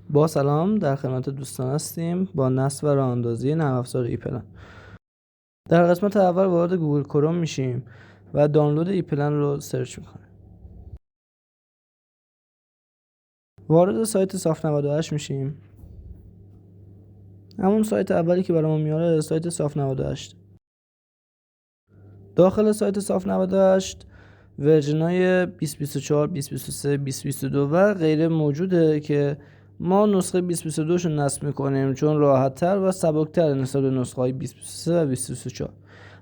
با سلام، در خدمت دوستان هستیم با نصب و راه اندازی نرم افزار ایپلن. در قسمت اول وارد گوگل کروم میشیم و دانلود ایپلن رو سرچ میکنیم. وارد سایت صاف 98 میشیم. همون سایت اولی که برامون میاره سایت صاف 98. داخل سایت صاف 98 ورژن‌های 2024 2023 2022 و غیره موجوده که ما نسخه 2022 رو نصب میکنیم چون راحت‌تر و سبک‌تر نسبت به نسخه‌های 2023 و 2024.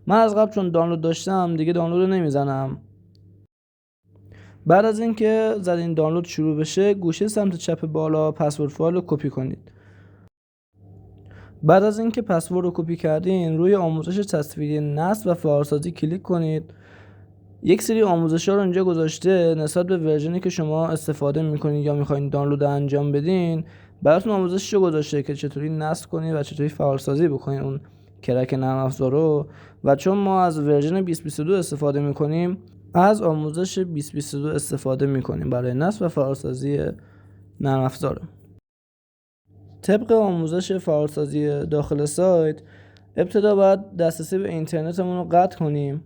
من از قبل چون دانلود داشتم دیگه دانلود رو نمیزنم. بعد از اینکه زدین دانلود شروع بشه، گوشه سمت چپ بالا پسورد فایل رو کپی کنید. بعد از اینکه پسورد رو کپی کردین، روی آموزش تصویری نصب و فعالسازی کلیک کنید. یک سری آموزش‌ها رو اینجا گذاشته نسبت به ورژنی که شما استفاده می‌کنید یا می‌خواید دانلود انجام بدین. براتون آموزشش رو گذاشته که چطوری نصب کنید و چطوری فعالسازی بکنید اون کرک نرم افزار رو. و چون ما از ورژن 2022 استفاده می‌کنیم، از آموزش 2022 استفاده می‌کنیم برای نصب و فعالسازی نرم افزار. طبق آموزش فعالسازی داخل سایت، ابتدا باید دسترسی به اینترنتمون رو قطع کنیم.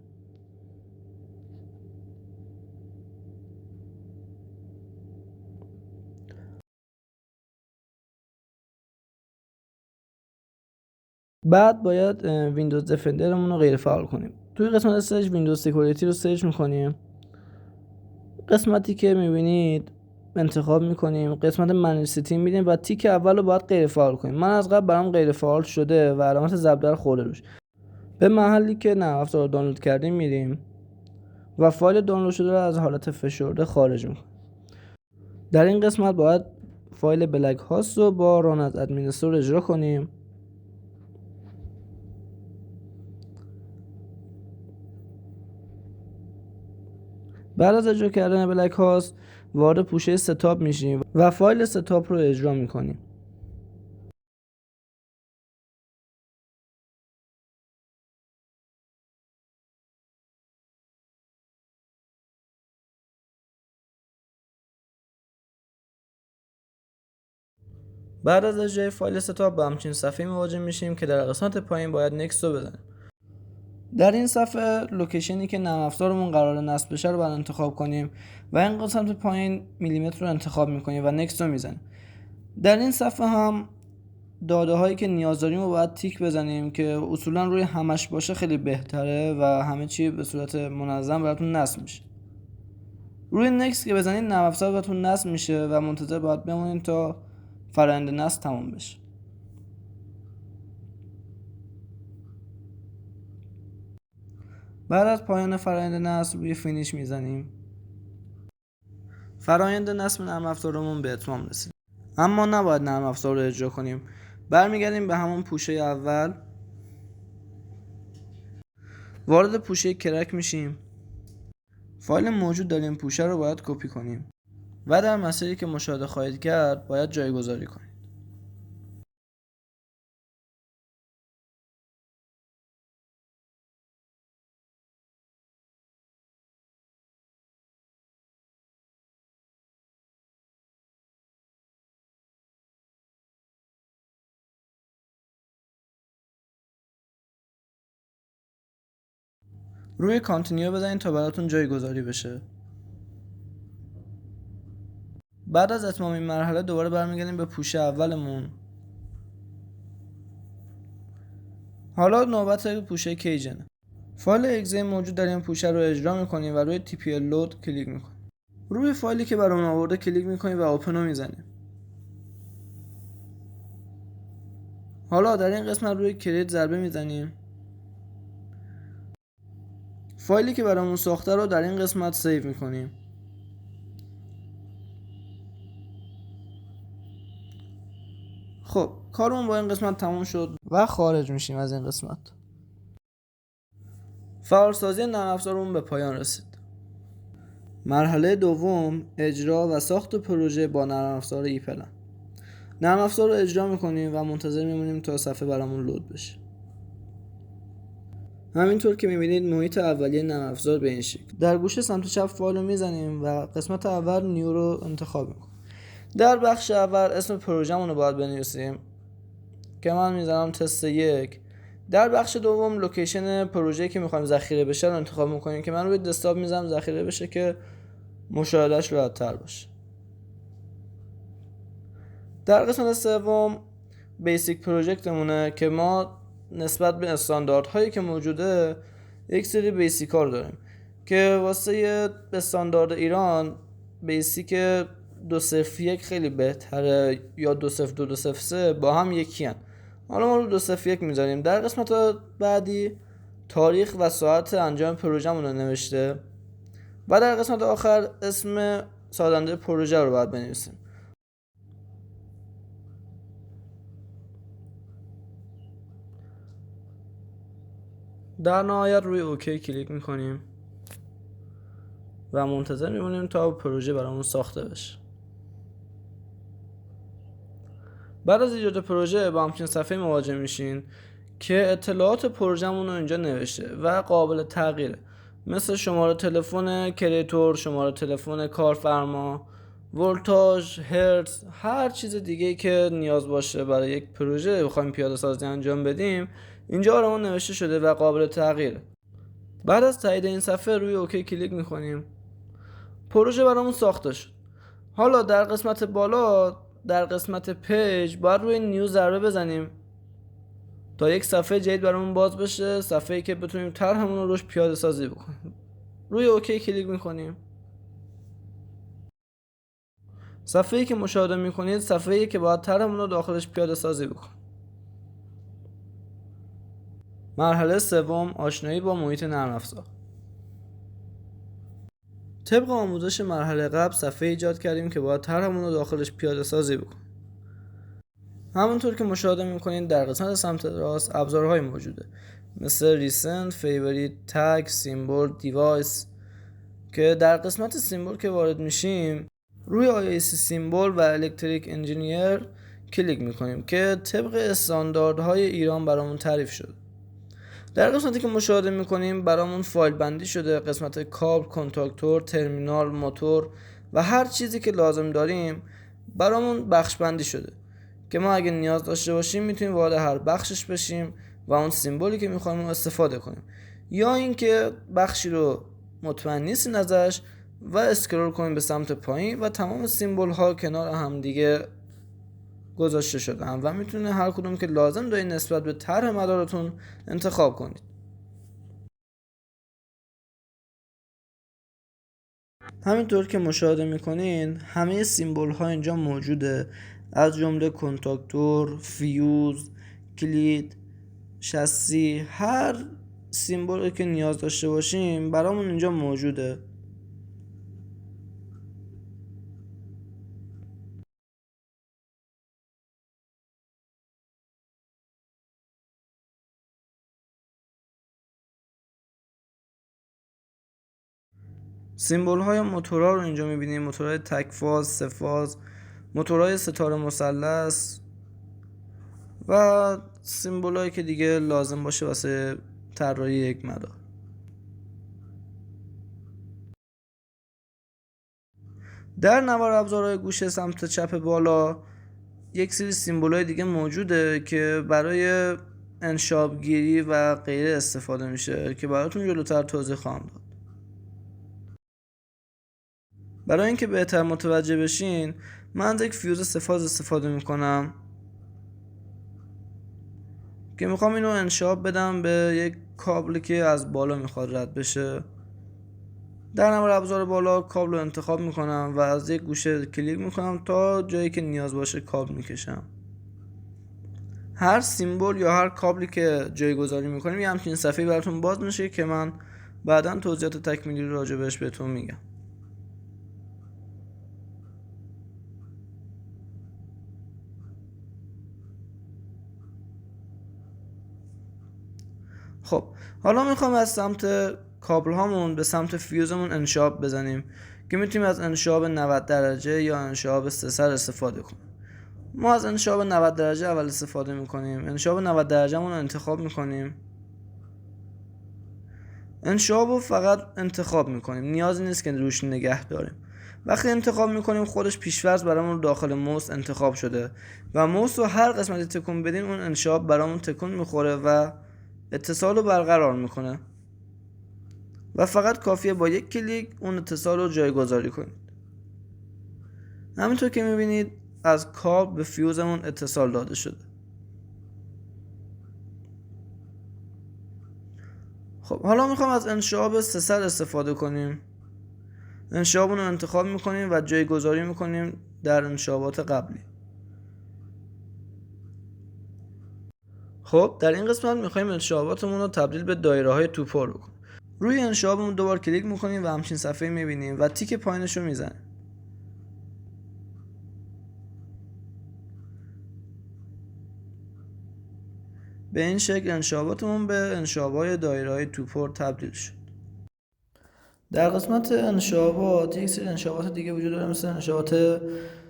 بعد باید ویندوز دفندرمون رو غیر فعال کنیم. توی قسمت سرچ ویندوز سکیوریتی رو سرچ میکنیم. قسمتی که میبینید انتخاب میکنیم، قسمت منیج ستینگ میدیم و تیک اول رو باید غیر فعال کنیم. من از قبل برام غیر فعال شده و علامت ضرب خورده روش. به محلی که نرم افزار رو دانلود کردیم میریم و فایل دانلود شده رو از حالت فشرده خارج میکنیم. در این قسمت باید فایل بلک هاست رو با ران از ادمینستراتور اجرا کنیم. بعد از اجرا کردن بلک هاست وارد پوشه ستاپ میشیم و فایل ستاپ رو اجرا میکنیم. بعد از اجرای فایل ستاپ با همچین صفحه مواجه میشیم که در قسمت پایین باید نکست رو بزنیم. در این صفحه لوکیشنی که نرم افزارمون قراره نصب بشه رو باید انتخاب کنیم و این قسمت پایین میلیمتر رو انتخاب میکنیم و نکست رو میزنیم. در این صفحه هم داده هایی که نیاز داریم رو باید تیک بزنیم که اصولا روی همش باشه خیلی بهتره و همه چی به صورت منظم براتون نصب میشه. روی نکست که بزنید نرم افزار براتون نصب میشه و منتظر باید بمونید تا فرآیند نصب تموم بشه. بعد از پایان فرآیند نصب روی فینیش میزنیم. فرآیند نصب نرم افزارمون به اتمام رسید. اما نباید نرم افزار رو اجرا کنیم. برمیگردیم به همون پوشه اول. وارد پوشه کرک میشیم. فایل موجود در این پوشه رو باید کپی کنیم و در مسیری که مشاهده خواهید کرد باید جایگذاری کنیم. روی کانتینیو بزنید تا براتون جایگذاری بشه. بعد از اتمام این مرحله دوباره برمیگردیم به پوشه اولمون. حالا نوبت پوشه کیجنه. فایل اگزه موجود در این پوشه رو اجرا میکنیم و روی TPL لود کلیک میکنیم. روی فایلی که برامون آورده کلیک میکنیم و اوپن رو میزنیم. حالا در این قسمت روی کریت ضربه میزنیم. فایلی که برامون ساخته رو در این قسمت سیو میکنیم. خب کارمون با این قسمت تموم شد و خارج میشیم از این قسمت. فعالسازی نرم افزارمون به پایان رسید. مرحله دوم اجرا و ساخت پروژه با نرم افزار ایپلن. نرم افزار رو اجرا میکنیم و منتظر میمونیم تا صفحه برامون لود بشه. همینطور که میبینید محیط اولیه نرم افزار به این شکل. در گوشه سمت چپ فایل رو میزنیم و قسمت اول نیو رو انتخاب میکنیم. در بخش اول اسم پروژمون رو باید بنویسیم که من میزنم تست 1. در بخش دوم لوکیشن پروژه‌ای که میخوایم ذخیره بشه رو انتخاب میکنیم که من روی دسکتاپ میزنم ذخیره بشه که مشاهدهش راحت‌تر باشه. در قسمت سوم بیسیک پروژکتمونه که ما نسبت به استانداردهایی که موجوده یک سری بیسیک ها رو داریم که واسه استاندارد ایران بیسیک 201 خیلی بهتره یا 202 203 با هم یکی هن. حالا ما رو 201 میذاریم. در قسمت بعدی تاریخ و ساعت انجام پروژه‌مون رو نوشته و در قسمت آخر اسم سازنده پروژه رو باید بنویسیم. در نهایت روی اوکی کلیک میکنیم و منتظر میمونیم تا پروژه برامون ساخته بشه. بعد از ایجاد پروژه با همچین صفحه مواجه میشین که اطلاعات پروژه‌مون رو اینجا نوشته و قابل تغییره، مثل شماره تلفن کریتور، شماره تلفن کارفرما، ولتاژ، هرتز، هر چیز دیگه‌ای که نیاز باشه برای یک پروژه بخوایم پیاده سازی انجام بدیم اینجا برامون نوشته شده و قابل تغییره. بعد از تایید این صفحه روی اوکی کلیک میکنیم. پروژه برامون ساخته شد. حالا در قسمت بالا در قسمت پیج باید روی نیو ضربه بزنیم تا یک صفحه جدید برامون باز بشه، صفحه‌ای که بتونیم طرحمون رو روش پیاده سازی بکنیم. روی اوکی کلیک میکنیم. صفحه‌ای که مشاهده میکنید صفحه‌ای که باید طرحمون رو داخلش پیاده سازی بکنیم. مرحله سوم آشنایی با محیط نرم افزار. طبق آموزش مرحله قبل صفحه ایجاد کردیم که باید طرحمون رو داخلش پیاده سازی بکنیم. همونطور که مشاهده میکنید در قسمت سمت راست ابزارهای موجوده مثل ریسنت، فیوریت، تگ، سیمبل، دیوایس که در قسمت سیمبل که وارد میشیم روی IAC سیمبل و الکتریک انجینیر کلیک میکنیم که طبق استانداردهای ایران برامون تعریف شده. در قسمتی که مشاهده میکنیم برامون فایل بندی شده، قسمت کابل، کنتاکتور، ترمینال، موتور و هر چیزی که لازم داریم برامون بخش بندی شده که ما اگه نیاز داشته باشیم میتونیم وارد هر بخشش بشیم و اون سیمبولی که میخوایم رو استفاده کنیم، یا اینکه بخشی رو مطمئن نیستین ازش و اسکرول کنیم به سمت پایین و تمام سیمبول ها کنار هم دیگه گذاشته شدن و میتونه هر کدوم که لازم دارین نسبت به طرح مدارتون انتخاب کنید. همینطور که مشاهده میکنین همه سیمبول ها اینجا موجوده، از جمله کنتاکتور، فیوز، کلید، شاسی، هر سیمبولی که نیاز داشته باشیم برامون اینجا موجوده. سیمبول های موتورها رو اینجا میبینیم، موتورهای تک فاز، سه فاز، موتورهای ستاره مثلث و سیمبول هایی که دیگه لازم باشه واسه طراحی یک مدار. در نوار ابزارهای گوشه سمت چپ بالا یک سری سیمبول های دیگه موجوده که برای انشابگیری و غیره استفاده میشه که براتون جلوتر توضیح خواهم داد. برای اینکه بهتر متوجه بشین من از یک فیوز سه فاز استفاده میکنم که میخوام اینو انشاب بدم به یک کابلی که از بالا میخواد رد بشه. در نوار ابزار بالا کابل رو انتخاب میکنم و از یک گوشه کلیک میکنم تا جایی که نیاز باشه کابل میکشم. هر سیمبل یا هر کابلی که جایگذاری میکنیم یه همچین صفحه‌ای براتون باز میشه که من بعداً توضیحات تکمیلی راجع بهش بهتون میگم. خب حالا میخوام از سمت کابل هامون به سمت فیوزمون انشاب بزنیم که میتونیم از انشاب 90 درجه یا انشاب 3 سر استفاده کنیم. ما از انشاب 90 درجه اول استفاده میکنیم. انشاب 90 درجه مون رو انتخاب میکنیم. انشاب رو فقط انتخاب میکنیم، نیازی نیست که روش نگه داریم. وقتی انتخاب میکنیم خودش پیش‌فرض برامون داخل موس انتخاب شده و موس رو هر قسمتی تکون بدیم اون انشاب برامون تکون میخوره و اتصال رو برقرار میکنه و فقط کافیه با یک کلیک اون اتصال رو جایگذاری کنید. همینطور که میبینید از کابل به فیوزمون اتصال داده شده. خب حالا میخوام از انشاب 3 سر استفاده کنیم. انشابون رو انتخاب میکنیم و جایگذاری میکنیم در انشابات قبلی. خب در این قسمت میخوایم انشاباتمون رو تبدیل به دایره های توپر بکنیم. روی انشابمون دوبار کلیک میکنیم و همچین صفحه میبینیم و تیک پایینش رو میزنیم. به این شکل انشاباتمون به انشابای دایره های توپر تبدیل شد. در قسمت انشابات یک سری انشابات دیگه وجود داره، مثل انشابات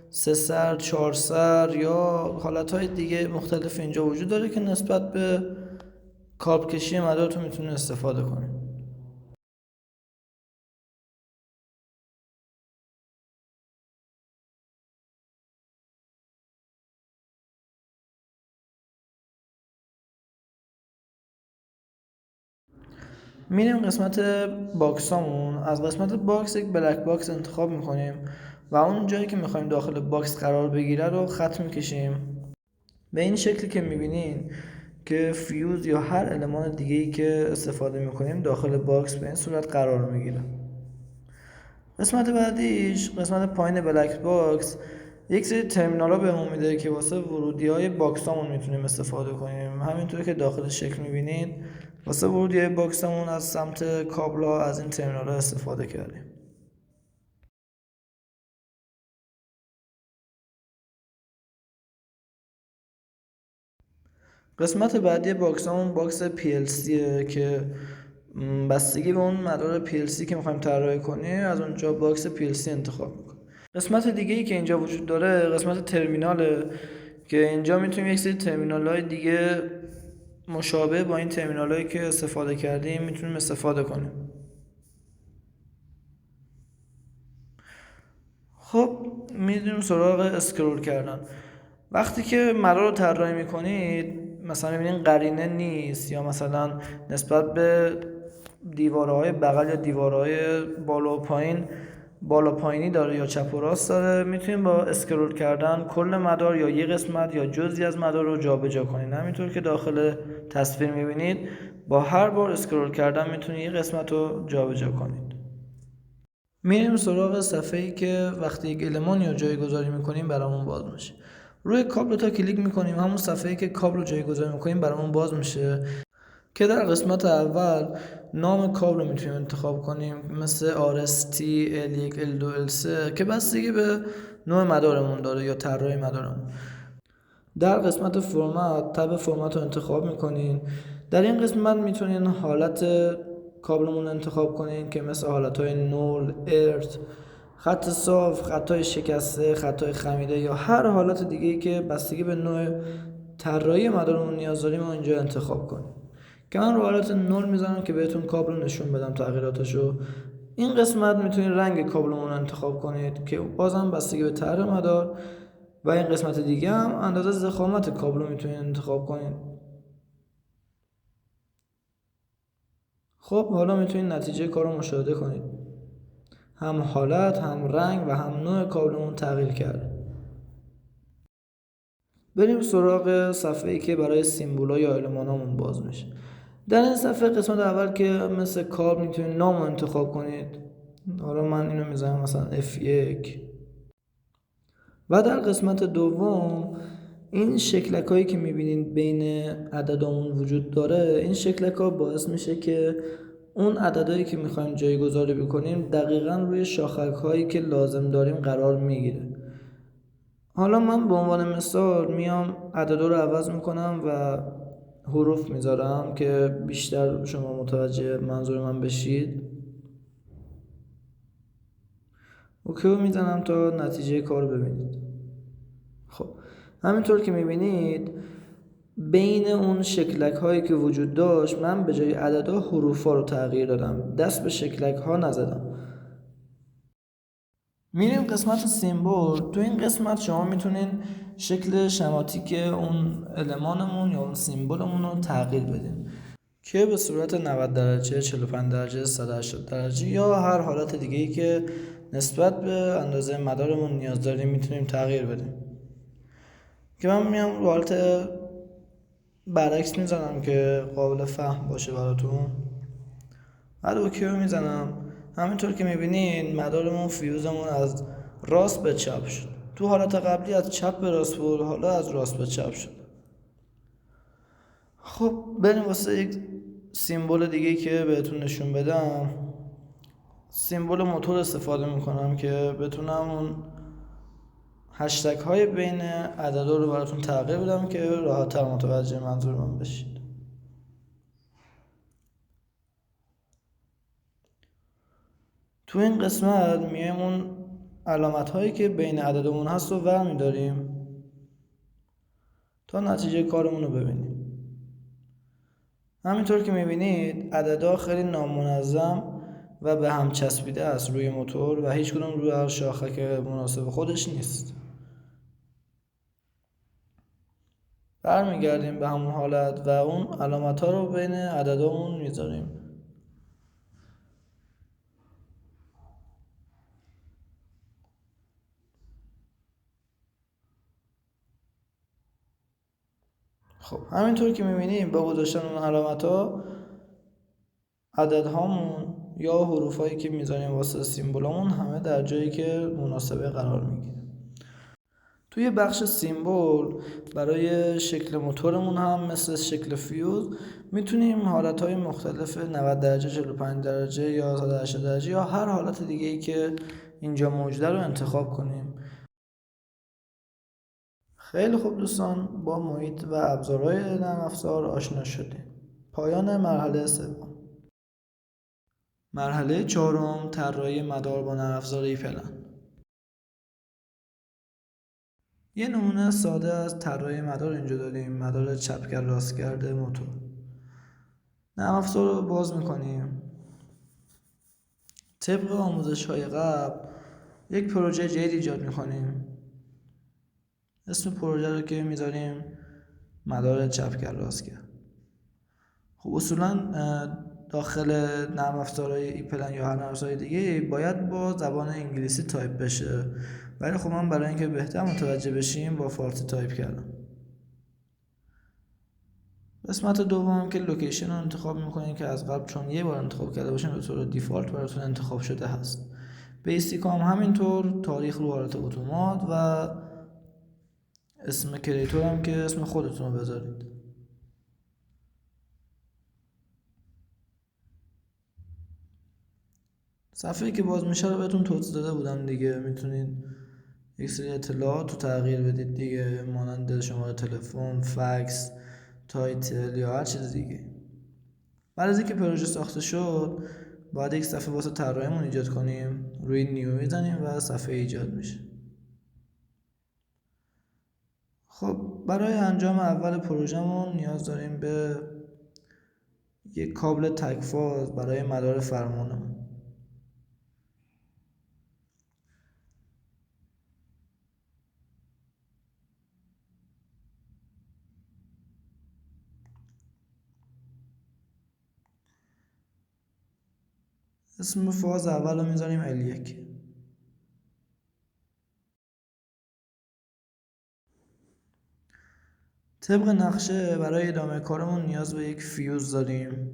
3 سر، 4 سر یا حالتهای دیگه مختلف اینجا وجود داره که نسبت به کارب کشی مدارتون میتونید استفاده کنید. میریم قسمت باکسامون. از قسمت باکس یک بلک باکس انتخاب میکنیم و اون جایی که میخوایم داخل باکس قرار بگیره رو خط میکشیم به این شکلی که میبینین که فیوز یا هر المان دیگه‌ای که استفاده میکنیم داخل باکس به این صورت قرار میگیره. قسمت بعدیش قسمت پایین بلک باکس یک سری ترمینال ها بهمون میده که واسه ورودی های باکسامون میتونیم استفاده کنیم. همینطور که داخل شکل میبینید واسه ورودی های باکسامون از سمت کابل ها از این ترمینال ها استفاده کردیم. قسمت بعدی باکسامون باکس PLCه که بستگی به اون مدار PLC که میخوایم طراحی کنیم از اونجا باکس PLC انتخاب میکنیم. قسمت دیگه ای که اینجا وجود داره قسمت ترمیناله که اینجا میتونیم یک سری ترمینال های دیگه مشابه با این ترمینال هایی که استفاده کردیم میتونیم استفاده کنیم. خب میریم سراغ اسکرول کردن. وقتی که مدار رو طراحی میکنید مثلا میبینید قرینه نیست یا مثلا نسبت به دیوارهای بغل یا دیوارهای بالا پایینی داره یا چپ و راست داره، میتونید با اسکرول کردن کل مدار یا یه قسمت یا جزئی از مدار رو جابجا کنید. همینطور که داخل تصویر میبینید با هر بار اسکرول کردن میتونید یه قسمت رو جابجا کنید. میریم سراغ صفحه‌ای که وقتی یک المانی رو جایگذاری میکنیم برامون باز میشه. روی کابل تا کلیک میکنیم همون صفحه‌ای که کابل رو جایگذاری میکنیم برامون باز میشه که در قسمت اول نام کابل رو میتونیم انتخاب کنیم مثل RST L1 L2 L3 که بستگی به نوع مدارمون داره یا طراحی مدارمون. در قسمت فرمت تب فرمت رو انتخاب میکنین. در این قسمت میتونین حالت کابلمون انتخاب کنین که مثل حالتهای نول، ارت، خط صاف، خطای شکسته، خطای خمیده یا هر حالت دیگه‌ای که بستگی به نوع طراحی مدارمون نیاز داریم رو اینجا انتخاب کنیم. که من رو حالت نول میذارم که بهتون کابل رو نشون بدم تغییراتشو. این قسمت میتونید رنگ کابلمون رو انتخاب کنید که بازم بستگی به طرح مدار و این قسمت دیگه هم اندازه ضخامت کابل رو میتونید انتخاب کنید. خب حالا میتونید نتیجه کار رو مشاهده کنید. هم حالت، هم رنگ و هم نوع کابلمون تغییر کرده. بریم سراغ صفحه‌ای که برای سیمبولا یا المانامون باز میشه. در این صفحه قسمت اول که مثل کابل میتونید نام رو انتخاب کنید. حالا من اینو میذارم مثلا F1. و در قسمت دوم این شکلک هایی که میبینید بین عددامون وجود داره، این شکلک ها باعث میشه که اون عددهایی که میخوایم جایگذاری بکنیم دقیقاً روی شاخک هایی که لازم داریم قرار میگیره. حالا من به عنوان مثال میام عددا رو عوض میکنم و حروف میذارم که بیشتر شما متوجه منظور من بشید. اوکی میزنم تا نتیجه کار ببینید. خب همینطور که میبینید بین اون شکلک هایی که وجود داشت من به جای عددا حروف ها رو تغییر دادم، دست به شکلک ها نزدم. میریم قسمت سیمبل. تو این قسمت شما میتونین شکل شماتیک اون المانمون یا اون سیمبلمون رو تغییر بدین که به صورت 90 درجه، 45 درجه، 180 درجه یا هر حالت دیگه ای که نسبت به اندازه مدارمون نیاز داریم میتونیم تغییر بدیم. که من میام رو حالت برعکس میزنم که قابل فهم باشه براتون. بعد اوکی رو میزنم. همینطور که میبینین مدارمون فیوزمون از راست به چپ شد. تو حالت قبلی از چپ به راست بود، حالا از راست به چپ شد. خب بریم واسه یک سیمبل دیگه که بهتون نشون بدم. سیمبل موتور استفاده میکنم که بتونم اون هشتگ های بین عددا رو براتون تغییر بدم که راحت تر متوجه منظور من بشید. تو این قسمت میایم اون علامت هایی که بین عددمون هست رو برمی‌داریم تا نتیجه کارمون رو ببینیم. همینطور که میبینید عددا خیلی نامنظم و به هم چسبیده است روی موتور و هیچ کدوم روی هر شاخه که مناسب خودش نیست. برمیگردیم به همون حالت و اون علامت ها رو بین عددامون میذاریم. خب همینطور که میبینیم با گذاشتن اون علامت ها عددهامون یا حروف هایی که میذاریم واسه سیمبولامون همه در جایی که مناسبه قرار میگیره. توی بخش سیمبل برای شکل موتورمون هم مثل شکل فیوز میتونیم حالتهای مختلف 90 درجه، 45 درجه یا 180 درجه یا هر حالت دیگه ای که اینجا موجوده رو انتخاب کنیم. خیلی خوب دوستان، با محیط و ابزارهای نرم افزار آشنا شدیم. پایان مرحله سوم. مرحله چهارم، طراحی مدار با نرم افزار ایپلن. یه نمونه ساده از طراحی مدار اینجا داریم، مدار چپگر راستگرد موتور. نرم افزار رو باز میکنیم. طبق آموزش های قبل یک پروژه جدید ایجاد میکنیم. اسم پروژه رو که میذاریم مدار چپگر راستگرد. خب اصولا داخل نرم افزارهای ایپلن یا هر نرم افزار دیگه باید با زبان انگلیسی تایپ بشه، ولی خب من برای اینکه بهتر متوجه بشیم با فارسی تایپ کردم. قسمت دوم که لوکیشن رو انتخاب میکنین که از قبل چون یه بار انتخاب کرده باشین به طور دیفالت براتون انتخاب شده هست. بیسیک هم همینطور، تاریخ رو حالت اتومات و اسم کریتور هم که اسم خودتون رو بذارید. صفحه‌ای که باز میشه رو بهتون توضیح داده بودم دیگه. میتونید یک سری اطلاعات رو تغییر بدید دیگه، مانند شماره تلفن، فکس، تایتل یا هر چیز دیگه. بعد از اینکه پروژه ساخته شد باید یک صفحه واسه طراحیمون ایجاد کنیم. روی نیو میزنیم و صفحه ایجاد میشه. خب برای انجام اول پروژهمون نیاز داریم به یک کابل تک فاز برای مدار فرمانمون. اسم فاز اول رو میذاریم L1. طبق نقشه برای ادامه کارمون نیاز به یک فیوز داریم.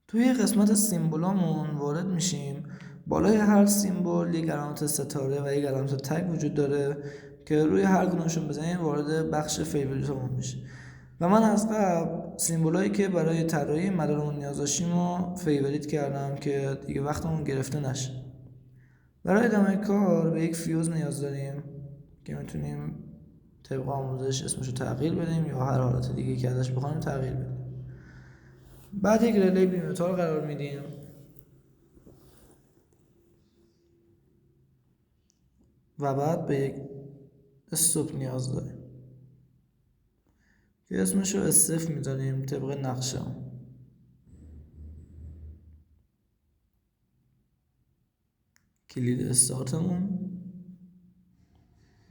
توی قسمت سیمبولامون وارد میشیم. بالای هر سیمبل یک علامت ستاره و یک علامت تگ وجود داره که روی هر کدومشون بزنیم وارد بخش فیوریتمون میشه. و من از قبل سیمبولایی که برای طراحی مدارمون نیاز داشتیم رو فیوریت کردم که دیگه وقتمون گرفته نشه. برای ادامه کار به یک فیوز نیاز داریم که میتونیم طبق آموزش اسمشو تغییر بدیم یا هر حالت دیگه که ازش بخوایم تغییر بدیم. بعد یک ریلی بیمتال قرار میدیم و بعد به یک استوپ نیاز داریم که اسمشو SF میذاریم طبق نقشه. کلید استارتمون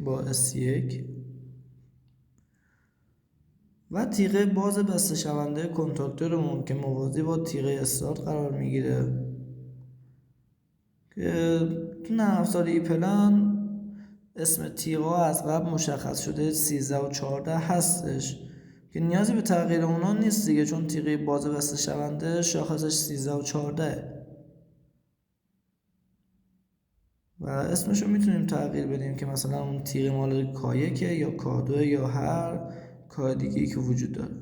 با S1 و تیغه باز بسته شونده کنتاکتورمون که موازی با تیغه استارت قرار میگیره که تو نرم افزار ایپلن اسم تیغا از قبل مشخص شده 13 و 14 هستش که نیازی به تغییر اونا نیست دیگه، چون تیغه باز بسته شونده شاخصش 13 و 14 و اسمشو میتونیم تغییر بدیم که مثلا اون تیغ مال کایکه یا کادوه یا هر کار دیگه‌ای که وجود داره.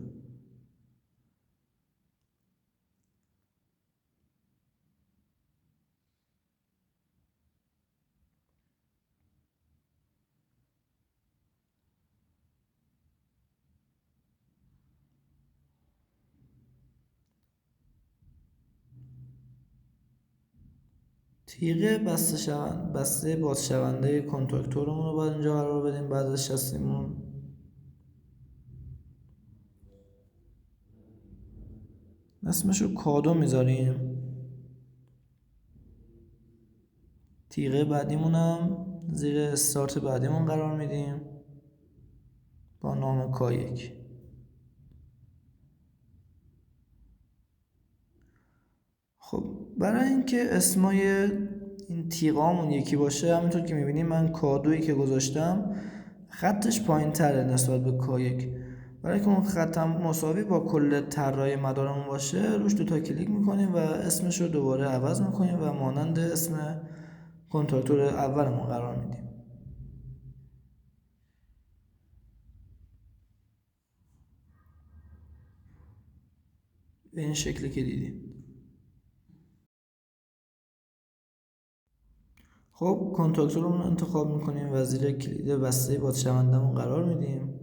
تیغه بسته باز شونده کنتاکتورمون رو باید اینجا قرار بدیم بعد از شستیمون. اسمشو کادو میذاریم. تیغه بعدیمونم زیر استارت بعدیمون قرار میدیم با نام کایک. خب برای اینکه اسمای این تیغامون یکی باشه، همینطور که میبینیم من کادویی که گذاشتم خطش پایین تره نسبت به کایک. برای که اون خطم مساوی با کل طرای مدارمون باشه روش دوتا کلیک میکنیم و اسمش رو دوباره عوض میکنیم و مانند اسم کنتاکتور اولمون قرار میدیم. به این شکلی که دیدیم. خب کنتاکتورمون رو انتخاب میکنیم و زیر کلید بسته بازشوندمون قرار میدیم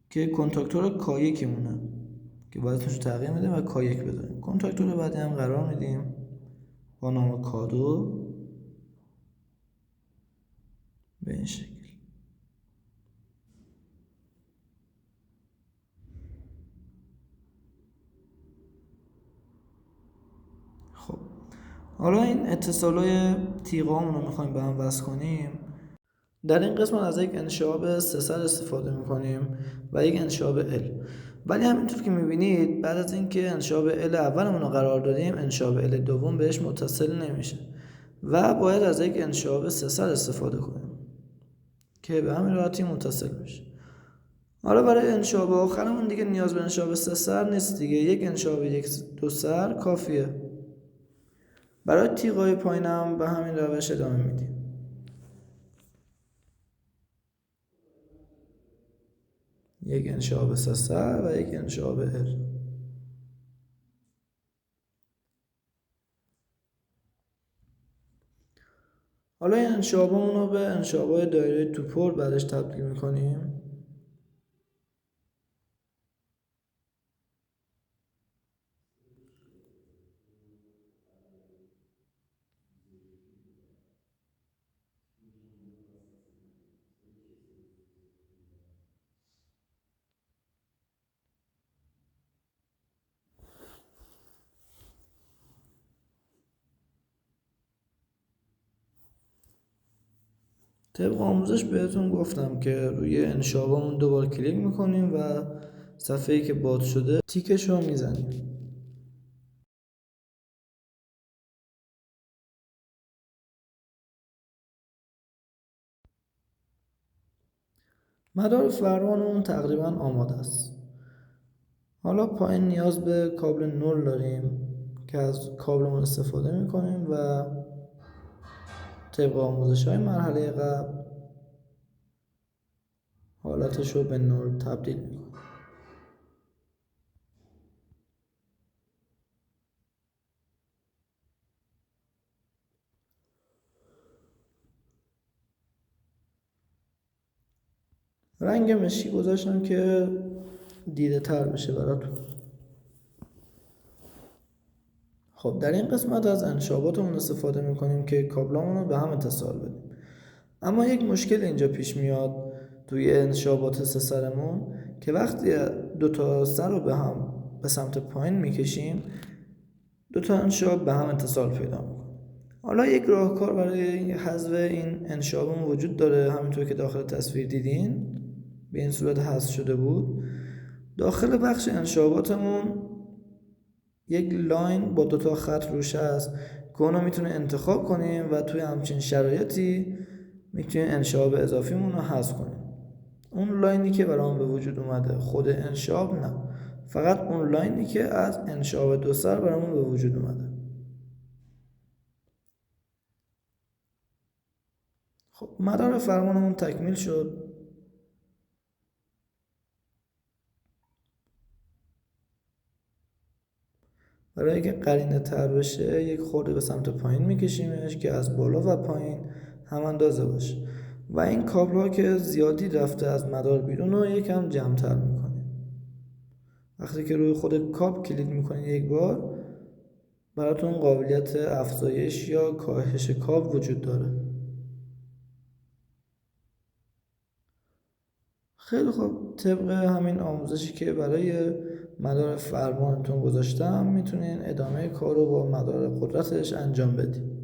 که کنتاکتور کایکمونه که باید اسمش تغییر میدیم و کایک بذاریم. کنتاکتور بعدی هم قرار میدیم با نام کادو به این شکل. خب حالا این اتصالای تیغامون رو میخوایم به هم وصل کنیم. در این قسمت از یک انشعاب 3 سر استفاده میکنیم و یک انشعاب L. ولی همینطور که میبینید بعد از اینکه انشعاب L اولمون رو قرار دادیم انشعاب L دوم بهش متصل نمیشه و باید از یک انشعاب 3 سر استفاده کنیم که به همین راحتی متصل بشه. حالا برای انشعاب آخرمون دیگه نیاز به انشعاب 3 سر نیست دیگه، یک انشعاب 2 سر کافیه. برای تیغای پایینم به همین روش ادامه میدیم. یک انشعاب 3 سر و یک انشعاب L. حالا این انشعابمون رو به انشعابای دایره توپر بعدش تبدیل میکنیم. طبق آموزش بهتون گفتم که روی انشعابمون دوبار کلیک میکنیم و صفحه‌ای که باز شده تیکش رو میزنیم. مدار فرمانمون تقریبا آماده است. حالا پایین نیاز به کابل نول داریم که از کابلمون استفاده میکنیم و طبق آموزش های مرحله قبل حالتش رو به نول تبدیل میکنیم. رنگ مشکی گذاشتم که دیده تر بشه براتون. خب در این قسمت از انشاباتمون استفاده میکنیم که کابلامون رو به هم اتصال بدیم. اما یک مشکل اینجا پیش میاد توی انشابات 3 سرمون که وقتی دوتا سر رو به سمت پایین میکشیم دوتا انشاب به هم اتصال پیدا میکنه. حالا یک راهکار برای حذف این انشابمون وجود داره، همینطور که داخل تصویر دیدین به این صورت حذف شده بود. داخل بخش انشاباتمون یک لاین با 2 خط روش هست که اونو میتونه انتخاب کنیم و توی همچین شرایطی میتونیم انشاب اضافیمون رو حذف کنیم. اون لاینی که برام به وجود اومده خود انشاب نه، فقط اون لاینی که از انشاب 2 سر برامون به وجود اومده. خب مدار فرمانمون تکمیل شد. برای اینکه قرینه تر بشه یک خورده به سمت پایین میکشیمش که از بالا و پایین هم اندازه باشه و این کابل ها که زیادی رفته از مدار بیرون رو یکم جمع تر میکنیم. وقتی که روی خود کابل کلیک میکنید یک بار براتون قابلیت افزایش یا کاهش کابل وجود داره. خیلی خوب، طبق همین آموزشی که برای مدار فرمانتون گذاشتم میتونین ادامه کار رو با مدار قدرتش انجام بدید.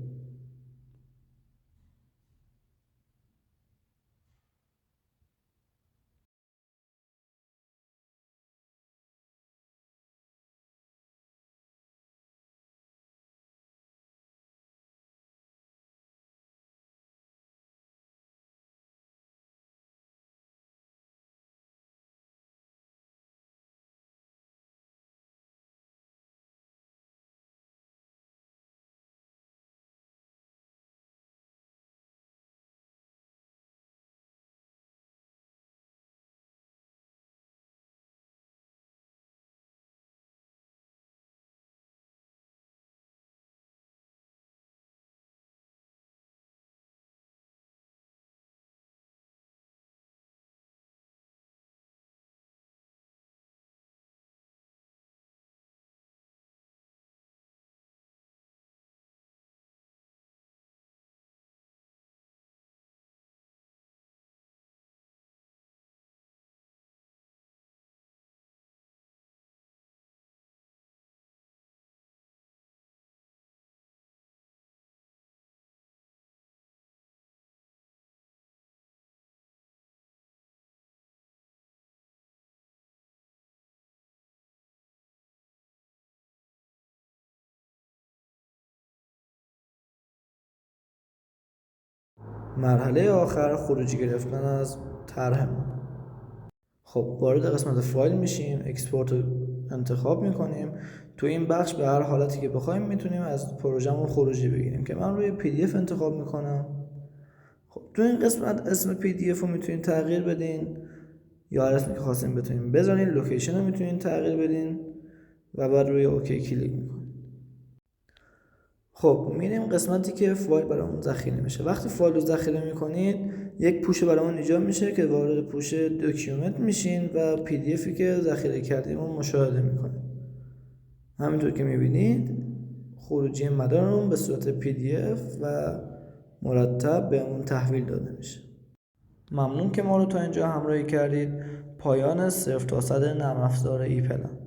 مرحله آخر خروجی گرفتن از طرحمون. خب وارد قسمت فایل میشیم، اکسپورت رو انتخاب میکنیم. تو این بخش به هر حالتی که بخوایم میتونیم از پروژمون خروجی بگیریم که من روی PDF انتخاب میکنم. خب تو این قسمت اسم PDF رو میتونین تغییر بدین یا هر اسمی که خواستین بتونین بذارین. لوکیشن رو میتونین تغییر بدین و بعد روی اوکی کلیک میکنین. خب میریم قسمتی که فایل برامون ذخیره میشه. وقتی فایل رو ذخیره میکنید یک پوش برامون ایجاد میشه که وارد پوش داکیومنت میشین و PDFی که ذخیره کردیم رو مشاهده میکنید. همینطور که میبینید خروجی مدارمون به صورت PDF و مرتب بهمون تحویل داده میشه. ممنون که ما رو تا اینجا همراهی کردید. پایان 0 تا 100 نرم افزار ایپلن.